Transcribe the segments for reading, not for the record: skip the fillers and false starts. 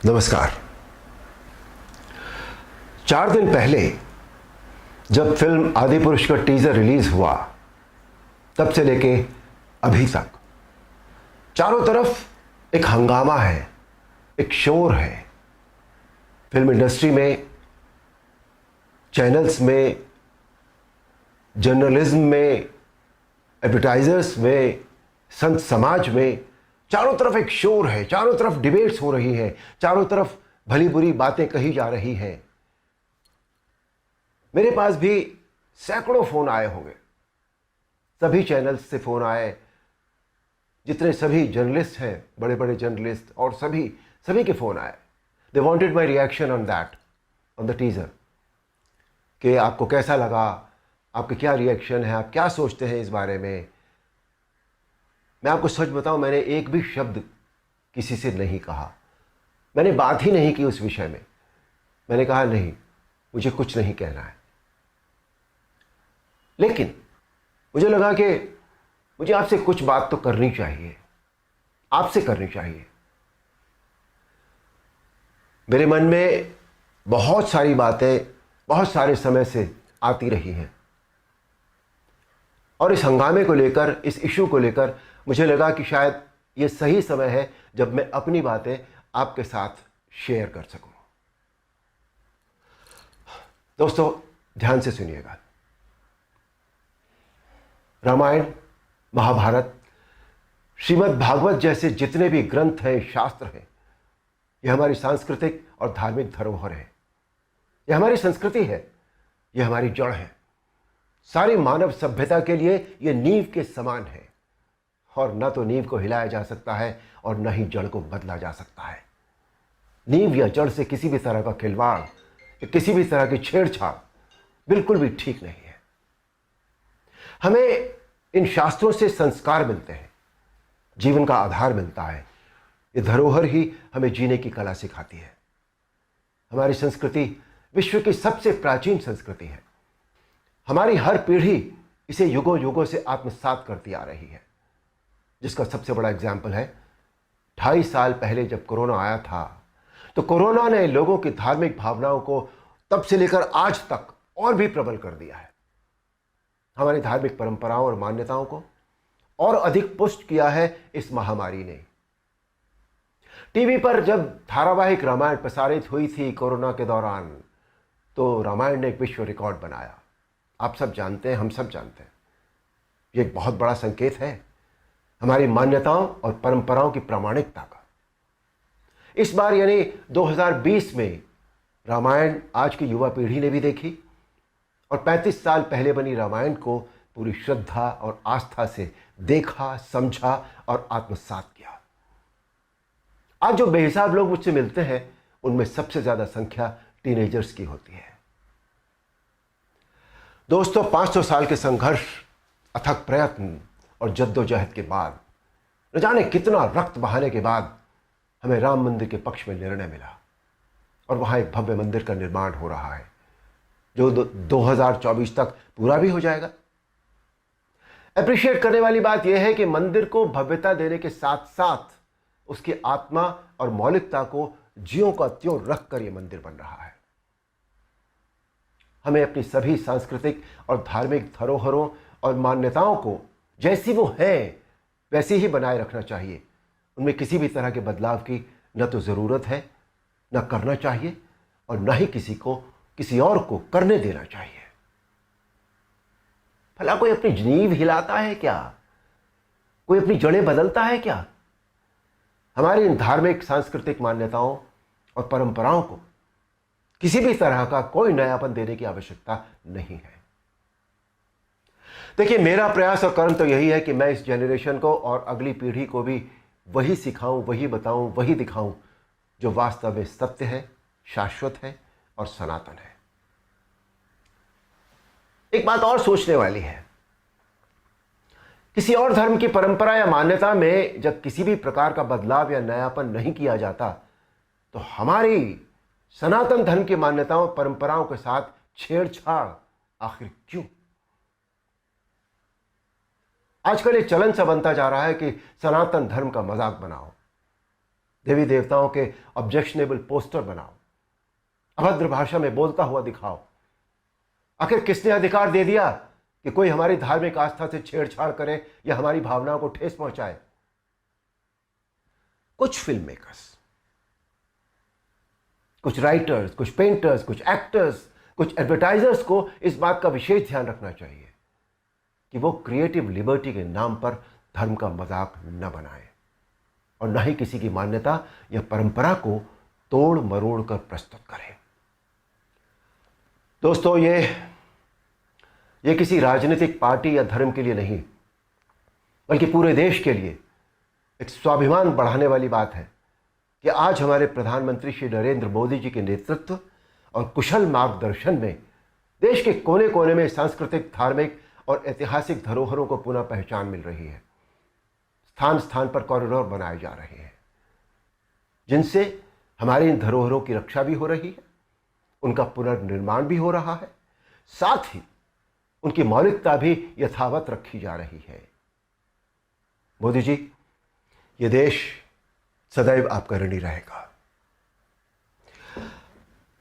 नमस्कार। 4 दिन पहले जब फिल्म आदिपुरुष का टीजर रिलीज हुआ, तब से लेके अभी तक चारों तरफ एक हंगामा है, एक शोर है। फिल्म इंडस्ट्री में, चैनल्स में, जर्नलिज्म में, एडवर्टाइजर्स में, संत समाज में, चारों तरफ एक शोर है। चारों तरफ डिबेट्स हो रही हैं, चारों तरफ भली बुरी बातें कही जा रही हैं। मेरे पास भी सैकड़ों फोन आए होंगे, सभी चैनल्स से फोन आए, जितने सभी जर्नलिस्ट हैं, बड़े बड़े जर्नलिस्ट, और सभी के फोन आए। They wanted my reaction on that, on the teaser, कि आपको कैसा लगा, आपके क्या रिएक्शन है, आप क्या सोचते हैं इस बारे में। मैं आपको सच बताऊं, मैंने एक भी शब्द किसी से नहीं कहा, मैंने बात ही नहीं की उस विषय में। मैंने कहा नहीं, मुझे कुछ नहीं कहना है। लेकिन मुझे लगा कि मुझे आपसे कुछ बात तो करनी चाहिए, आपसे करनी चाहिए। मेरे मन में बहुत सारी बातें बहुत सारे समय से आती रही हैं, और इस हंगामे को लेकर, इस इशू को लेकर मुझे लगा कि शायद ये सही समय है जब मैं अपनी बातें आपके साथ शेयर कर सकूं। दोस्तों, ध्यान से सुनिएगा। रामायण, महाभारत, श्रीमद् भागवत जैसे जितने भी ग्रंथ हैं, शास्त्र हैं, यह हमारी सांस्कृतिक और धार्मिक धरोहर है। यह हमारी संस्कृति है, यह हमारी जड़ है। सारी मानव सभ्यता के लिए यह नींव के समान है, और न तो नींव को हिलाया जा सकता है और न ही जड़ को बदला जा सकता है। नींव या जड़ से किसी भी तरह का खिलवाड़, किसी भी तरह की छेड़छाड़ बिल्कुल भी ठीक नहीं है। हमें इन शास्त्रों से संस्कार मिलते हैं, जीवन का आधार मिलता है। ये धरोहर ही हमें जीने की कला सिखाती है। हमारी संस्कृति विश्व की सबसे प्राचीन संस्कृति है। हमारी हर पीढ़ी इसे युगों युगों से आत्मसात करती आ रही है, जिसका सबसे बड़ा एग्जाम्पल है 2.5 साल पहले जब कोरोना आया था, तो कोरोना ने लोगों की धार्मिक भावनाओं को तब से लेकर आज तक और भी प्रबल कर दिया है। हमारी धार्मिक परंपराओं और मान्यताओं को और अधिक पुष्ट किया है इस महामारी ने। टीवी पर जब धारावाहिक रामायण प्रसारित हुई थी कोरोना के दौरान, तो रामायण ने एक विश्व रिकॉर्ड बनाया। आप सब जानते हैं, हम सब जानते हैं, ये एक बहुत बड़ा संकेत है हमारी मान्यताओं और परंपराओं की प्रामाणिकता का। इस बार यानी 2020 में रामायण आज की युवा पीढ़ी ने भी देखी, और 35 साल पहले बनी रामायण को पूरी श्रद्धा और आस्था से देखा, समझा और आत्मसात किया। आज जो बेहिसाब लोग मुझसे मिलते हैं, उनमें सबसे ज्यादा संख्या टीनेजर्स की होती है। दोस्तों, 500 साल के संघर्ष, अथक प्रयत्न और जद्दोजहद के बाद, न जाने कितना रक्त बहाने के बाद, हमें राम मंदिर के पक्ष में निर्णय मिला, और वहां एक भव्य मंदिर का निर्माण हो रहा है, जो 2024 तक पूरा भी हो जाएगा। अप्रिशिएट करने वाली बात यह है कि मंदिर को भव्यता देने के साथ साथ उसकी आत्मा और मौलिकता को ज्यों का त्यों रखकर यह मंदिर बन रहा है। हमें अपनी सभी सांस्कृतिक और धार्मिक धरोहरों और मान्यताओं को जैसी वो है वैसी ही बनाए रखना चाहिए। उनमें किसी भी तरह के बदलाव की न तो जरूरत है, न करना चाहिए, और न ही किसी और को करने देना चाहिए। भला कोई अपनी नींव हिलाता है क्या? कोई अपनी जड़ें बदलता है क्या? हमारी इन धार्मिक सांस्कृतिक मान्यताओं और परंपराओं को किसी भी तरह का कोई नयापन देने की आवश्यकता नहीं है। देखिए, मेरा प्रयास और कर्म तो यही है कि मैं इस जनरेशन को और अगली पीढ़ी को भी वही सिखाऊं, वही बताऊं, वही दिखाऊं जो वास्तव में सत्य है, शाश्वत है और सनातन है। एक बात और सोचने वाली है, किसी और धर्म की परंपरा या मान्यता में जब किसी भी प्रकार का बदलाव या नयापन नहीं किया जाता, तो हमारी सनातन धर्म की मान्यताओं परंपराओं के साथ छेड़छाड़ आखिर क्यों? आजकल ये चलन सा बनता जा रहा है कि सनातन धर्म का मजाक बनाओ। देवी देवताओं के ऑब्जेक्शनेबल पोस्टर बनाओ, अभद्र भाषा में बोलता हुआ दिखाओ। आखिर किसने अधिकार दे दिया कि कोई हमारी धार्मिक आस्था से छेड़छाड़ करे या हमारी भावनाओं को ठेस पहुंचाए? कुछ फिल्म मेकर्स, कुछ राइटर्स, कुछ पेंटर्स, कुछ एक्टर्स, कुछ एडवर्टाइजर्स को इस बात का विशेष ध्यान रखना चाहिए कि वो क्रिएटिव लिबर्टी के नाम पर धर्म का मजाक न बनाए और न ही किसी की मान्यता या परंपरा को तोड़ मरोड़ कर प्रस्तुत करें। दोस्तों, ये किसी राजनीतिक पार्टी या धर्म के लिए नहीं, बल्कि पूरे देश के लिए एक स्वाभिमान बढ़ाने वाली बात है कि आज हमारे प्रधानमंत्री श्री नरेंद्र मोदी जी के नेतृत्व और कुशल मार्गदर्शन में देश के कोने कोने में सांस्कृतिक, धार्मिक और ऐतिहासिक धरोहरों को पुनः पहचान मिल रही है। स्थान स्थान पर कॉरिडोर बनाए जा रहे हैं जिनसे हमारी इन धरोहरों की रक्षा भी हो रही है, उनका पुनर्निर्माण भी हो रहा है, साथ ही उनकी मौलिकता भी यथावत रखी जा रही है। मोदी जी, ये देश सदैव आपका ऋणी रहेगा।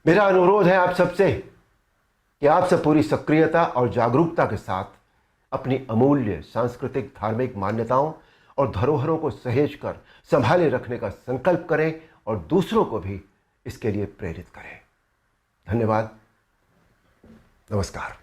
मेरा अनुरोध है आप सबसे कि आप सब पूरी सक्रियता और जागरूकता के साथ अपनी अमूल्य सांस्कृतिक, धार्मिक मान्यताओं और धरोहरों को सहेज कर संभाले रखने का संकल्प करें और दूसरों को भी इसके लिए प्रेरित करें। धन्यवाद। नमस्कार।